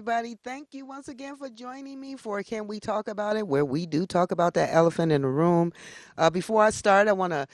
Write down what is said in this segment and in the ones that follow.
everybody. Thank you once again for joining me for Can We Talk About It, where we do talk about that elephant in the room. Before I start, I want to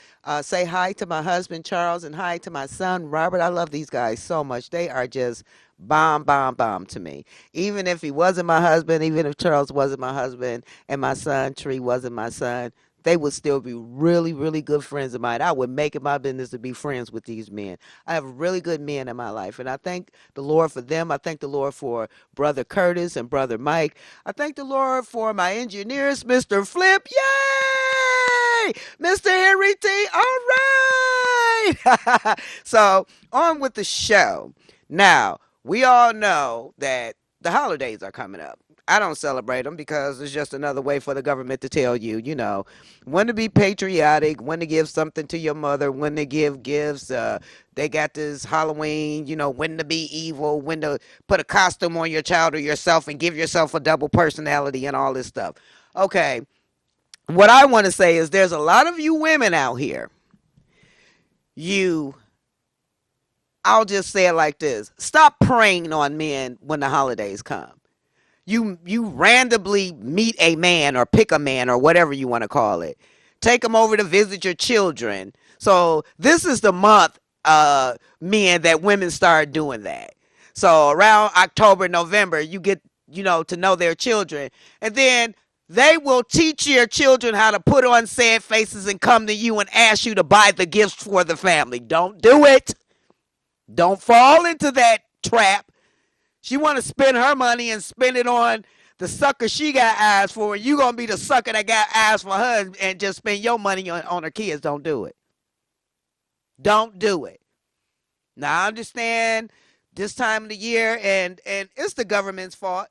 say hi to my husband, Charles, and hi to my son, Robert. I love these guys so much. They are just bomb, bomb, bomb to me. Even if he wasn't my husband, even if Charles wasn't my husband, and my son, Tree, wasn't my son, they would still be really, really good friends of mine. I would make it my business to be friends with these men. I have really good men in my life, and I thank the Lord for them. I thank the Lord for Brother Curtis and Brother Mike. I thank the Lord for my engineers, Mr. Flip. Yay! Mr. Henry T. All right. So, on with the show. Now, we all know that the holidays are coming up. I don't celebrate them because it's just another way for the government to tell you, when to be patriotic, when to give something to your mother, when to give gifts. They got this Halloween, when to be evil, when to put a costume on your child or yourself and give yourself a double personality and all this stuff. Okay, what I want to say is there's a lot of you women out here. You I'll just say it like this. Stop preying on men when the holidays come. You randomly meet a man or pick a man or whatever you want to call it. Take them over to visit your children. So this is the month, men, that women start doing that. So around October, November, you get, to know their children. And then they will teach your children how to put on sad faces and come to you and ask you to buy the gifts for the family. Don't do it. Don't fall into that trap. She want to spend her money and spend it on the sucker she got eyes for. You going to be the sucker that got eyes for her and just spend your money on her kids. Don't do it. Don't do it. Now, I understand this time of the year, and it's the government's fault.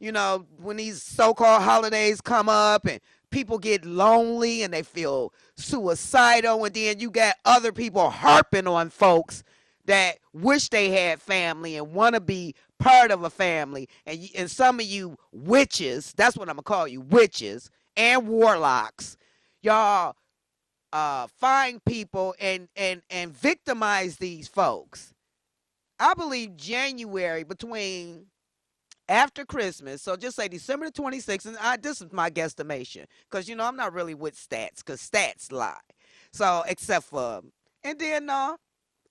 When these so-called holidays come up and people get lonely and they feel suicidal, and then you got other people harping on folks that wish they had family and want to be part of a family. And some of you witches, that's what I'm going to call you, witches and warlocks, y'all find people and victimize these folks. I believe January, between after Christmas, so just say December the 26th, and this is my guesstimation, because, I'm not really with stats, because stats lie. So, except for, and then,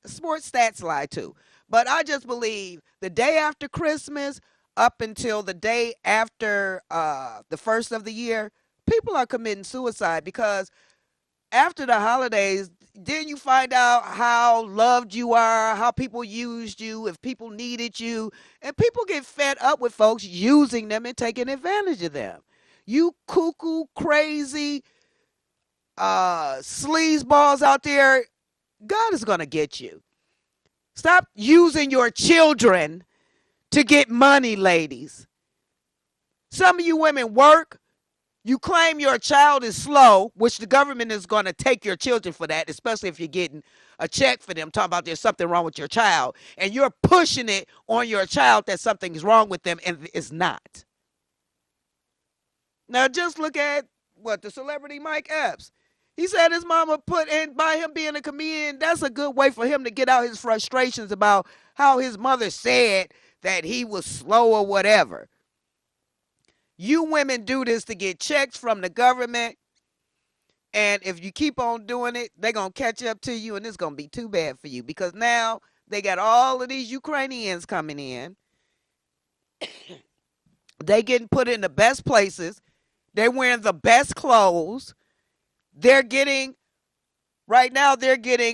sports stats lie too. But I just believe the day after Christmas up until the day after the first of the year, people are committing suicide because after the holidays, then you find out how loved you are, how people used you, if people needed you, and people get fed up with folks using them and taking advantage of them. You cuckoo, crazy, sleazeballs out there, God is going to get you. Stop using your children to get money, ladies. Some of you women work. You claim your child is slow, which the government is going to take your children for that, especially if you're getting a check for them, talking about there's something wrong with your child, and you're pushing it on your child that something is wrong with them, and it's not. Now, just look at the celebrity Mike Epps. He said his mama put in, by him being a comedian, that's a good way for him to get out his frustrations about how his mother said that he was slow or whatever. You women do this to get checks from the government, and if you keep on doing it, they're going to catch up to you, and it's going to be too bad for you, because now they got all of these Ukrainians coming in. They getting put in the best places. They're wearing the best clothes. Right now,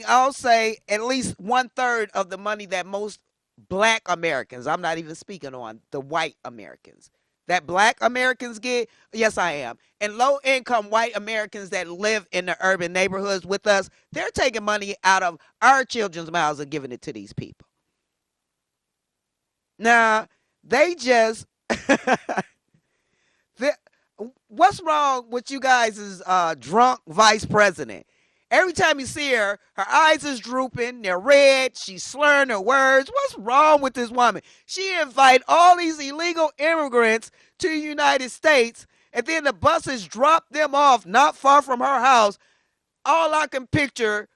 I'll say, at least 1/3 of the money that most black Americans, I'm not even speaking on the white Americans, that black Americans get. Yes, I am. And low income white Americans that live in the urban neighborhoods with us, they're taking money out of our children's mouths and giving it to these people. Now, they just, what's wrong with you guys' drunk vice president? Every time you see her, her eyes is drooping, they're red, she's slurring her words. What's wrong with this woman? She invite all these illegal immigrants to the United States, and then the buses drop them off not far from her house. All I can picture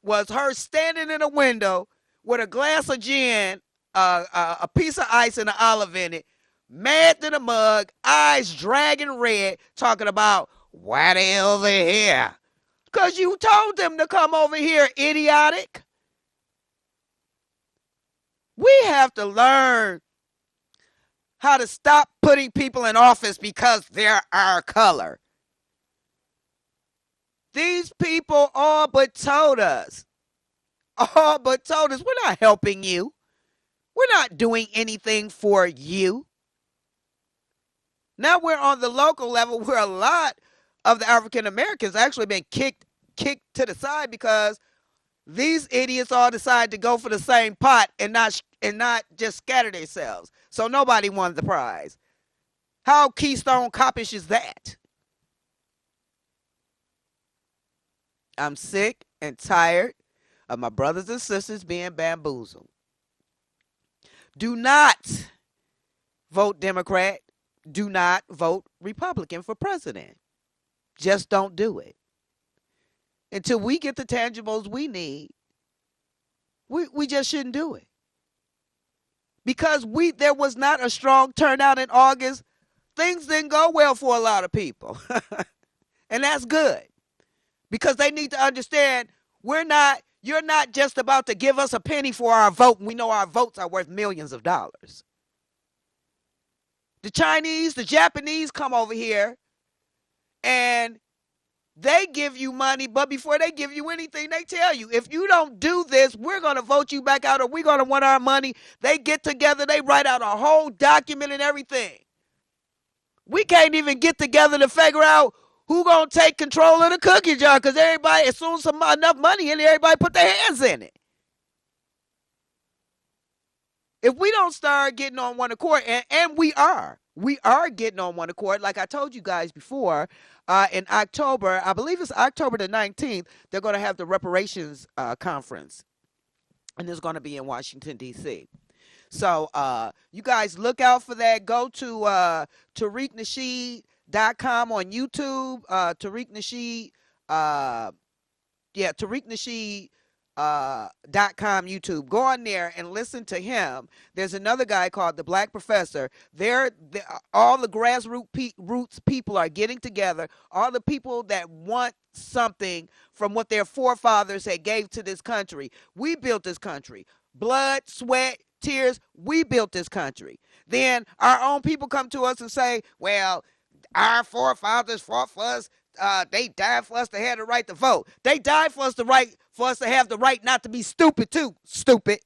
was her standing in a window with a glass of gin a piece of ice and an olive in it, mad to the mug, eyes dragging red, talking about why they over here. Because you told them to come over here, idiotic. We have to learn how to stop putting people in office because they're our color. These people all but told us, we're not helping you. We're not doing anything for you. Now we're on the local level where a lot of the African Americans actually been kicked to the side because these idiots all decide to go for the same pot and not just scatter themselves. So nobody won the prize. How Keystone Copish is that? I'm sick and tired of my brothers and sisters being bamboozled. Do not vote Democrat. Do not vote Republican for president. Just don't do it. Until we get the tangibles we need, we just shouldn't do it. Because there was not a strong turnout in August, things didn't go well for a lot of people. And that's good. Because they need to understand you're not just about to give us a penny for our vote, and we know our votes are worth millions of dollars. The Chinese, the Japanese come over here and they give you money, but before they give you anything, they tell you, if you don't do this, we're going to vote you back out or we're going to want our money. They get together, they write out a whole document and everything. We can't even get together to figure out who going to take control of the cookie jar because everybody, as soon as enough money in there, everybody put their hands in it. If we don't start getting on one accord, and we are getting on one accord, like I told you guys before, in October, I believe it's October the 19th, they're going to have the reparations conference, and it's going to be in Washington, D.C. So you guys look out for that. Go to TariqNasheed.com on YouTube, Tariq Nasheed, Tariq Nasheed .com YouTube. Go on there and listen to him. There's another guy called the Black Professor. All the grassroots people are getting together. All the people that want something from what their forefathers had gave to this country. We built this country. Blood, sweat, tears. We built this country. Then our own people come to us and say, well, our forefathers fought for us. They died for us to have the right to vote. They died for us to have the right not to be stupid too. Stupid.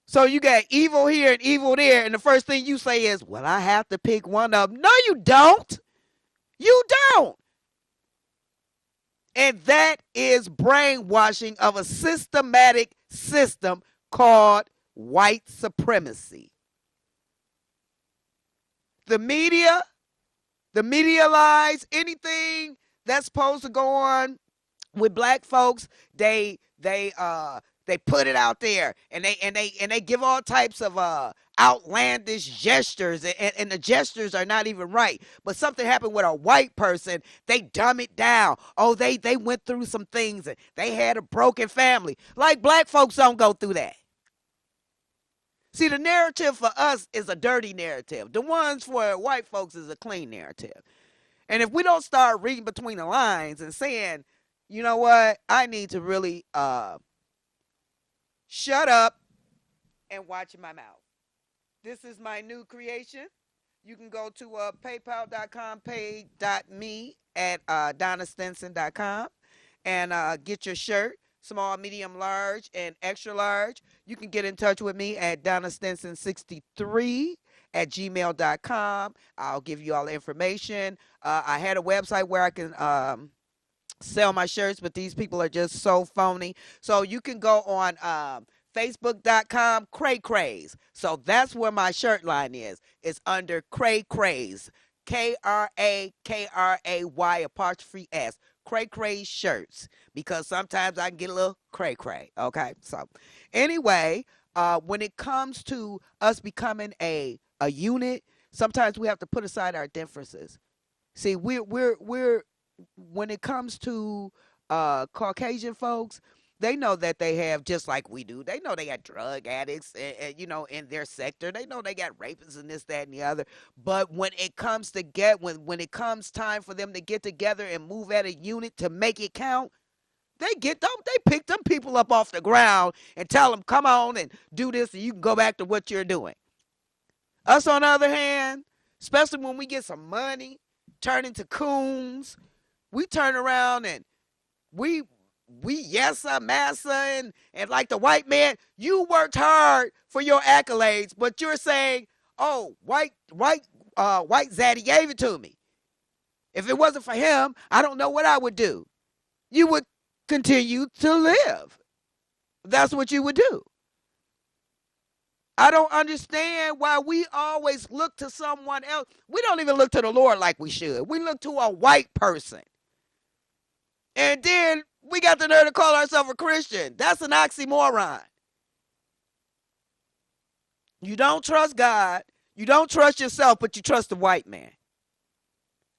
So you got evil here and evil there, and the first thing you say is, well, I have to pick one of them. No, you don't. You don't. And that is brainwashing of a systematic system called white supremacy. The media lies, anything that's supposed to go on with black folks, they put it out there, and they give all types of outlandish gestures, and the gestures are not even right. But something happened with a white person, they dumb it down. Oh, they went through some things, and they had a broken family. Like black folks don't go through that. See, the narrative for us is a dirty narrative. The ones for white folks is a clean narrative. And if we don't start reading between the lines and saying, you know what, I need to really shut up and watch my mouth. This is my new creation. You can go to paypal.com, pay.me at DonnaStinson.com and get your shirt. Small, medium, large, and extra large. You can get in touch with me at DonnaStinson63 at gmail.com. I'll give you all the information. I had a website where I can sell my shirts, but these people are just so phony. So you can go on Facebook.com, Cray Craze. So that's where my shirt line is. It's under Cray Craze. KRAKRAY''S. Cray Cray shirts, because sometimes I can get a little cray cray. Okay, so anyway, when it comes to us becoming a unit, sometimes we have to put aside our differences. See, we're when it comes to Caucasian folks, they know that they have, just like we do. They know they got drug addicts, in their sector. They know they got rapists and this, that, and the other. But when it comes to when it comes time for them to get together and move at a unit to make it count, they pick them people up off the ground and tell them, come on and do this, and you can go back to what you're doing. Us, on the other hand, especially when we get some money, turn into coons, we turn around and we yes sir, massa, and like the white man, you worked hard for your accolades, but you're saying, oh, white Zaddy gave it to me. If it wasn't for him, I don't know what I would do. You would continue to live. That's what you would do. I don't understand why we always look to someone else. We don't even look to the Lord like we should. We look to a white person. And then we got the nerve to call ourselves a Christian. That's an oxymoron. You don't trust God. You don't trust yourself, but you trust the white man.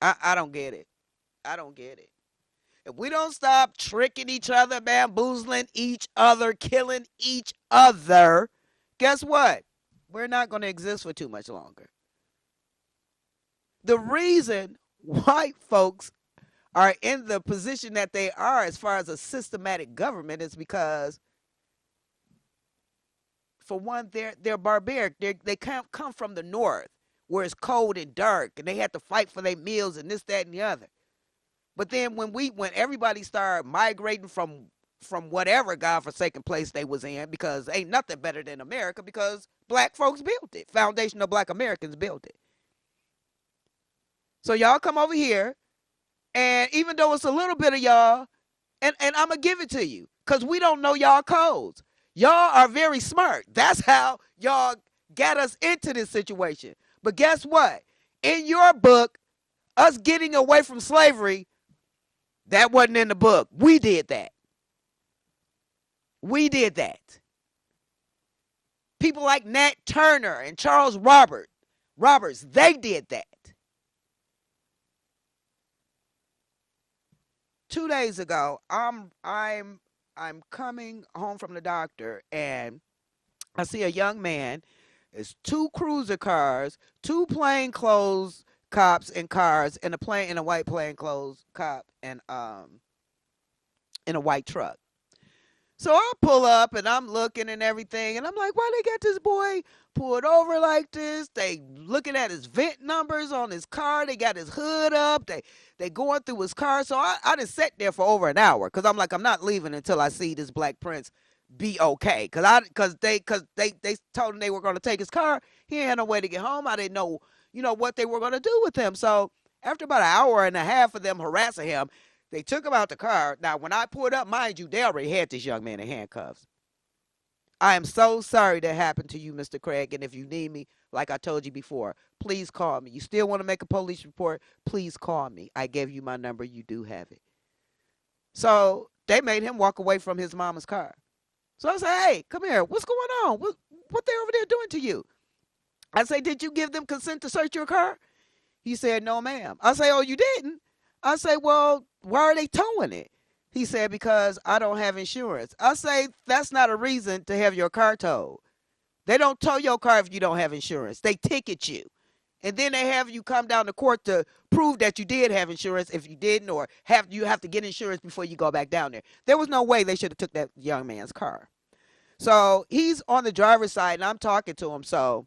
I don't get it. I don't get it. If we don't stop tricking each other, bamboozling each other, killing each other, guess what? We're not going to exist for too much longer. The reason white folks are in the position that they are as far as a systematic government is because, for one, they're barbaric. They come from the north where it's cold and dark, and they had to fight for their meals and this, that, and the other. But then when everybody started migrating from whatever godforsaken place they was in, because ain't nothing better than America, because black folks built it. Foundation of Black Americans built it. So y'all come over here, and even though it's a little bit of y'all, and I'm going to give it to you, because we don't know y'all codes. Y'all are very smart. That's how y'all got us into this situation. But guess what? In your book, us getting away from slavery, that wasn't in the book. We did that. We did that. People like Nat Turner and Charles Roberts, they did that. 2 days ago, I'm coming home from the doctor, and I see a young man. It's 2 cruiser cars, 2 plainclothes cops in cars, and a white plainclothes cop, and in a white truck. So I pull up and I'm looking and everything, and I'm like, why they got this boy pulled over like this? They looking at his vent numbers on his car. They got his hood up. They going through his car. So I just sat there for over an hour, because I'm like, I'm not leaving until I see this black prince be okay. Because they told him they were going to take his car. He ain't had no way to get home. I didn't know, what they were going to do with him. So after about an hour and a half of them harassing him, they took him out the car. Now, when I pulled up, mind you, they already had this young man in handcuffs. I am so sorry that happened to you, Mr. Craig. And if you need me, like I told you before, please call me. You still want to make a police report? Please call me. I gave you my number. You do have it. So they made him walk away from his mama's car. So I said, hey, come here. What's going on? What they over there doing to you? I say, did you give them consent to search your car? He said, no, ma'am. I say, oh, you didn't? I say, well, why are they towing it? He said, because I don't have insurance. I say, that's not a reason to have your car towed. They don't tow your car if you don't have insurance. They ticket you. And then they have you come down to court to prove that you did have insurance if you didn't, or you have to get insurance before you go back down there. There was no way they should have took that young man's car. So he's on the driver's side, and I'm talking to him. So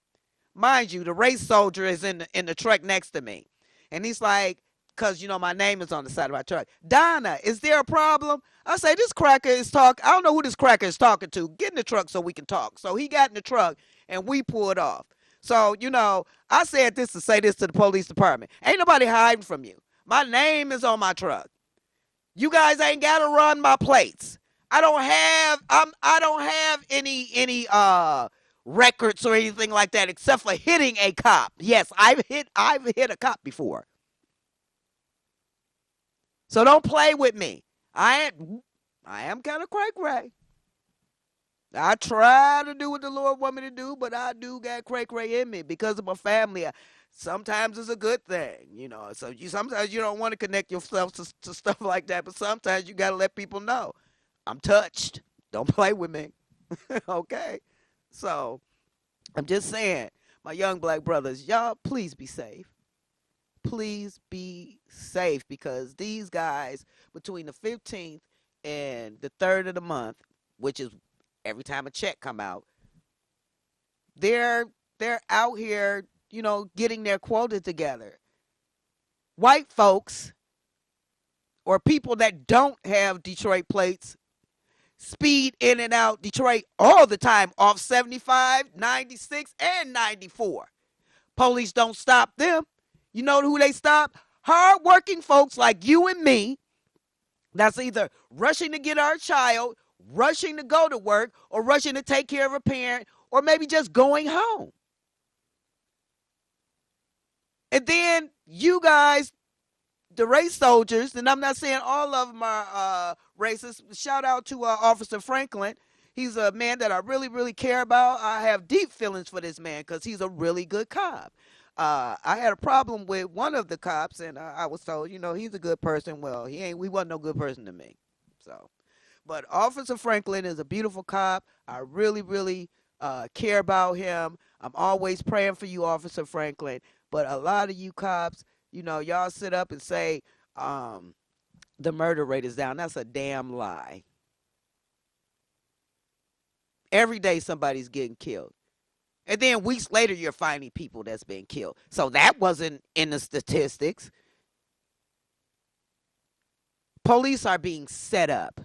mind you, the race soldier is in the truck next to me. And he's like, because, my name is on the side of my truck. Donna, is there a problem? I say, this cracker is talking. I don't know who this cracker is talking to. Get in the truck so we can talk. So he got in the truck, and we pulled off. So, I said this to say this to the police department. Ain't nobody hiding from you. My name is on my truck. You guys ain't got to run my plates. I don't have any records or anything like that, except for hitting a cop. Yes, I've hit a cop before. So don't play with me. I am kind of cray-cray. I try to do what the Lord want me to do, but I do got cray-cray in me because of my family. Sometimes it's a good thing, So sometimes you don't want to connect yourself to stuff like that, but sometimes you got to let people know I'm touched. Don't play with me. Okay? So I'm just saying, my young black brothers, y'all please be safe. Please be safe because these guys between the 15th and the 3rd of the month, which is every time a check come out, they're they're out here, getting their quota together. White folks or people that don't have Detroit plates speed in and out Detroit all the time off 75, 96, and 94. Police don't stop them. You know who they stop? Hardworking folks like you and me that's either rushing to get our child, rushing to go to work, or rushing to take care of a parent, or maybe just going home. And then you guys, the race soldiers, and I'm not saying all of them are racist. Shout out to Officer Franklin. He's a man that I really, really care about. I have deep feelings for this man because he's a really good cop. I had a problem with one of the cops, and I was told, he's a good person. Well, he wasn't no good person to me. So, but Officer Franklin is a beautiful cop. I really, really care about him. I'm always praying for you, Officer Franklin. But a lot of you cops, y'all sit up and say the murder rate is down. That's a damn lie. Every day somebody's getting killed. And then weeks later, you're finding people that's been killed. So that wasn't in the statistics. Police are being set up.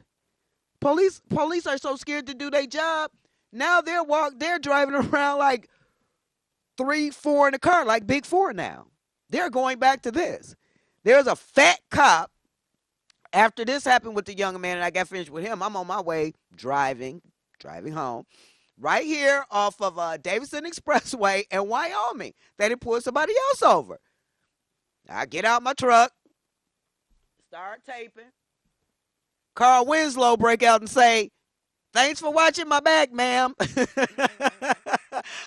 Police are so scared to do their job. Now they're driving around like 3, 4 in the car, like Big Four now. They're going back to this. There's a fat cop. After this happened with the young man and I got finished with him, I'm on my way driving home. Right here off of Davidson Expressway in Wyoming. They didn't pull somebody else over. I get out my truck, start taping. Carl Winslow break out and say, "Thanks for watching my back, ma'am."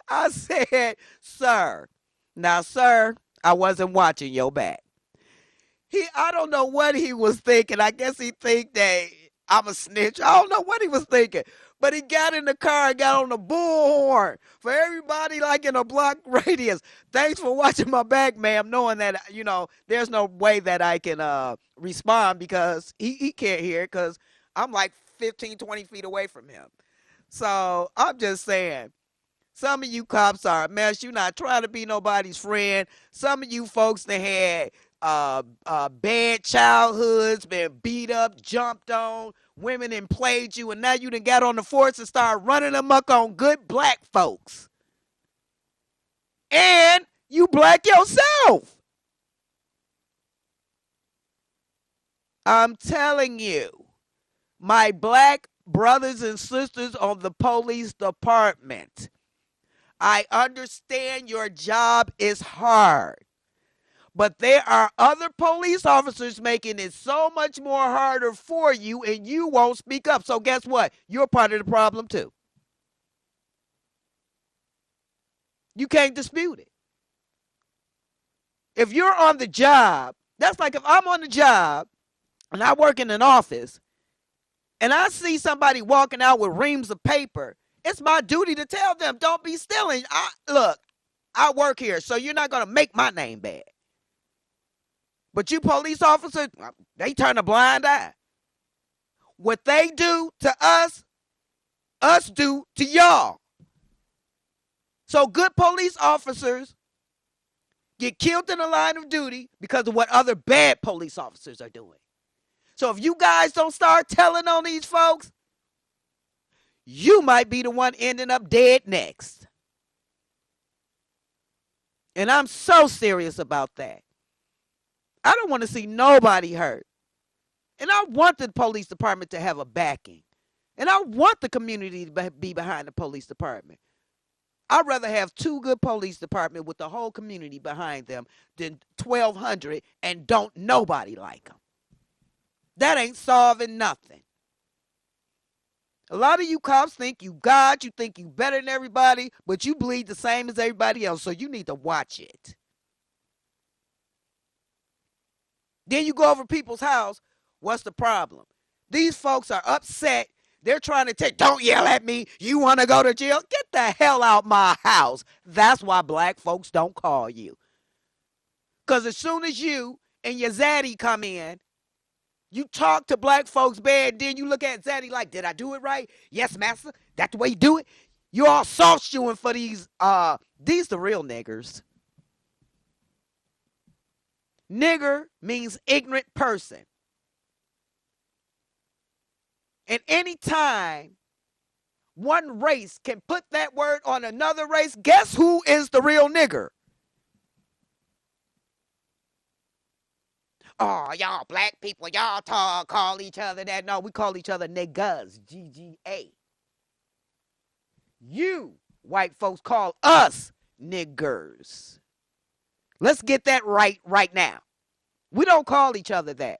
I said, "Sir, now, sir, I wasn't watching your back." I don't know what he was thinking. I guess he think that I'm a snitch. I don't know what he was thinking. But he got in the car and got on the bullhorn for everybody like in a block radius. "Thanks for watching my back, ma'am," knowing that, there's no way that I can respond because he can't hear it because I'm like 15, 20 feet away from him. So I'm just saying, some of you cops are a mess. You're not trying to be nobody's friend. Some of you folks that had bad childhoods, been beat up, jumped on, women and played you, and now you done got on the force and start running amok on good black folks. And you black yourself. I'm telling you, my black brothers and sisters on the police department, I understand your job is hard. But there are other police officers making it so much more harder for you, and you won't speak up. So guess what? You're part of the problem too. You can't dispute it. If you're on the job, that's like if I'm on the job and I work in an office and I see somebody walking out with reams of paper, it's my duty to tell them, "Don't be stealing. Look, I work here, so you're not going to make my name bad." But you police officers, they turn a blind eye. What they do to us do to y'all. So good police officers get killed in the line of duty because of what other bad police officers are doing. So if you guys don't start telling on these folks, you might be the one ending up dead next. And I'm so serious about that. I don't want to see nobody hurt. And I want the police department to have a backing. And I want the community to be behind the police department. I'd rather have 2 good police departments with the whole community behind them than 1,200 and don't nobody like them. That ain't solving nothing. A lot of you cops think you God, you think you better than everybody, but you bleed the same as everybody else, so you need to watch it. Then you go over people's house. What's the problem? These folks are upset They're trying to take, don't yell at me. You want to go to jail? Get the hell out my house. That's why black folks don't call you. Because as soon as you and your zaddy come in, you talk to black folks bad, then you look at zaddy like, did I do it right? Yes, master. That's the way you do it. You all soft shoeing for these the real niggers. Nigger means ignorant person. And anytime one race can put that word on another race, guess who is the real nigger? Oh, y'all black people, y'all call each other that. No, we call each other niggas, GGA. You white folks call us niggers. Let's get that right now. We don't call each other that.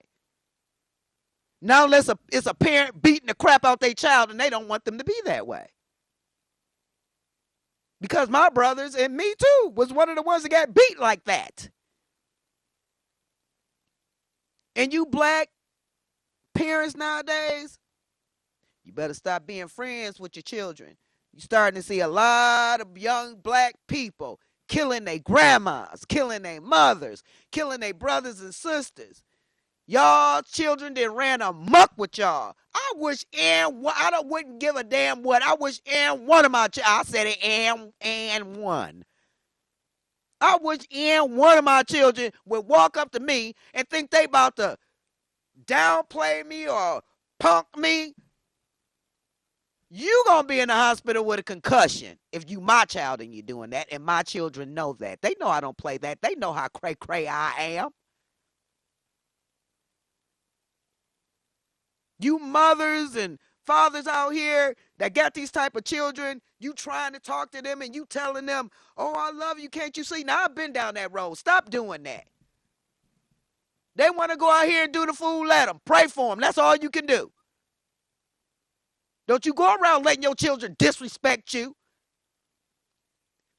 Now unless it's a parent beating the crap out their child and they don't want them to be that way. Because my brothers and me too was one of the ones that got beat like that. And you black parents nowadays, you better stop being friends with your children. You're starting to see a lot of young black people killing their grandmas, killing their mothers, killing their brothers and sisters. Y'all children that ran amok with y'all. I wish I wouldn't give a damn what. I wish one of my I said it and one. I wish one of my children would walk up to me and think they about to downplay me or punk me. You gonna be in the hospital with a concussion if you my child and you doing that, and my children know that. They know I don't play that. They know how cray I am. You mothers and fathers out here that got these type of children, you trying to talk to them and you telling them, oh, I love you, can't you see? Now, I've been down that road. Stop doing that. They want to go out here and do the fool, let them. Pray for them. That's all you can do. Don't you go around letting your children disrespect you.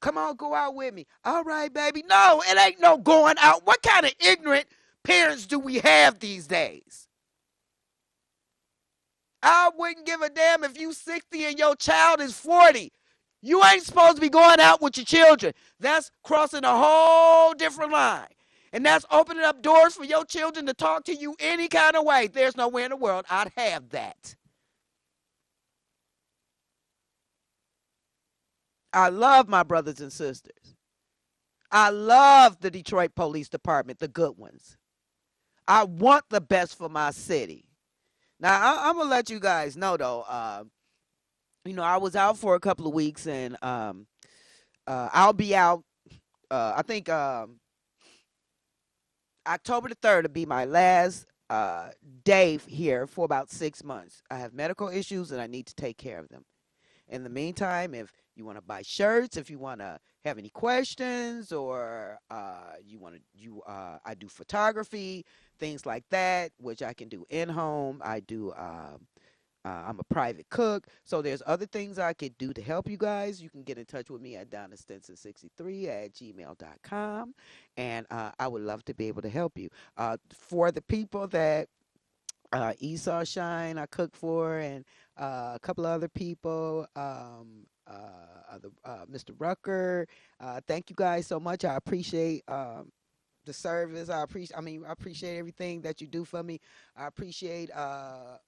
Come on, go out with me. All right, baby. No, it ain't no going out. What kind of ignorant parents do we have these days? I wouldn't give a damn if you 60 and your child is 40. You ain't supposed to be going out with your children. That's crossing a whole different line. And that's opening up doors for your children to talk to you any kind of way. There's nowhere in the world I'd have that. I love my brothers and sisters. I love the Detroit Police Department, the good ones. I want the best for my city. Now, I'm going to let you guys know, though, I was out for a couple of weeks, and I'll be out, I think October the 3rd will be my last day here for about 6 months. I have medical issues, and I need to take care of them. In the meantime, if you want to buy shirts, if you want to have any questions, or I do photography, things like that, which I can do in home. I'm a private cook, so there's other things I could do to help you guys. You can get in touch with me at DonnaStinson63@gmail.com, and I would love to be able to help you. For the people that Esau Shine, I cook for, and a couple of other people, Mr. Rucker. Thank you guys so much. I appreciate the service. I appreciate everything that you do for me. I appreciate,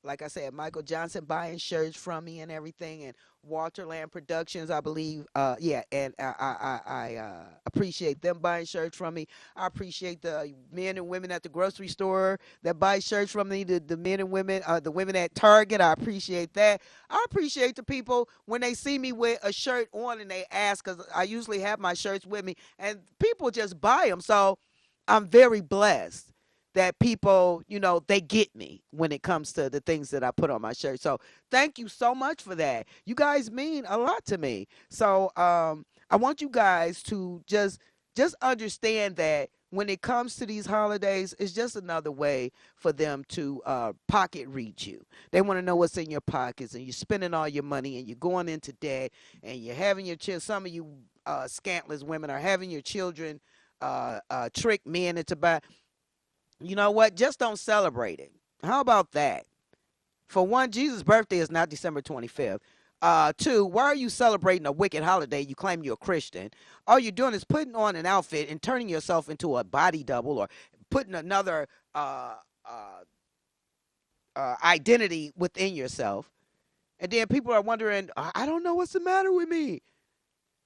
like I said, Michael Johnson buying shirts from me and everything, and Walterland Productions, I believe. And I appreciate them buying shirts from me. I appreciate the men and women at the grocery store that buy shirts from me. The men and women, the women at Target. I appreciate that. I appreciate the people when they see me with a shirt on and they ask, because I usually have my shirts with me, and people just buy them. So I'm very blessed that people, they get me when it comes to the things that I put on my shirt. So thank you so much for that. You guys mean a lot to me. So I want you guys to just understand that when it comes to these holidays, it's just another way for them to pocket read you. They want to know what's in your pockets, and you're spending all your money, and you're going into debt, and you're having your children. Some of you scantless women are having your children trick men into buy. You know what? Just don't celebrate it. How about that? For one, Jesus' birthday is not December 25th. Two, why are you celebrating a wicked holiday? You claim you're a Christian. All you're doing is putting on an outfit and turning yourself into a body double, or putting another uh, uh, identity within yourself. And then people are wondering, I don't know what's the matter with me.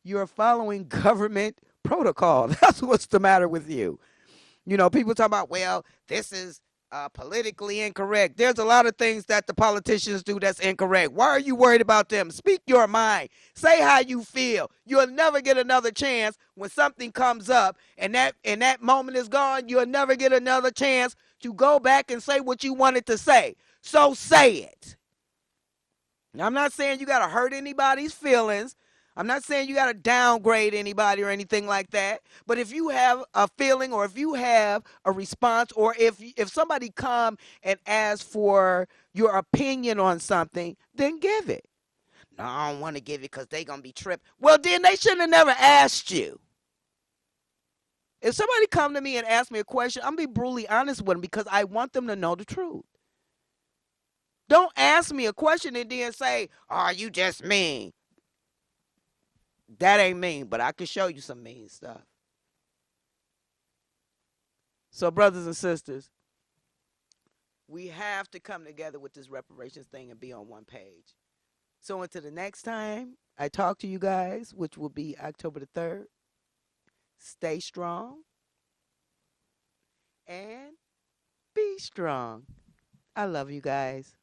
You're following government protocol. That's what's the matter with you. You know, people talk about, well, this is politically incorrect. There's a lot of things that the politicians do that's incorrect. Why are you worried about them? Speak your mind. Say how you feel. You'll never get another chance when something comes up and that moment is gone. You'll never get another chance to go back and say what you wanted to say. So say it. Now, I'm not saying you got to hurt anybody's feelings. I'm not saying you got to downgrade anybody or anything like that. But if you have a feeling, or if you have a response, or if somebody come and ask for your opinion on something, then give it. No, I don't want to give it because they going to be tripped. Well, then they shouldn't have never asked you. If somebody come to me and ask me a question, I'm going to be brutally honest with them because I want them to know the truth. Don't ask me a question and then say, oh, you just mean. That ain't mean, but I can show you some mean stuff. So, brothers and sisters, we have to come together with this reparations thing and be on one page. So, until the next time I talk to you guys, which will be October the 3rd, stay strong and be strong. I love you guys.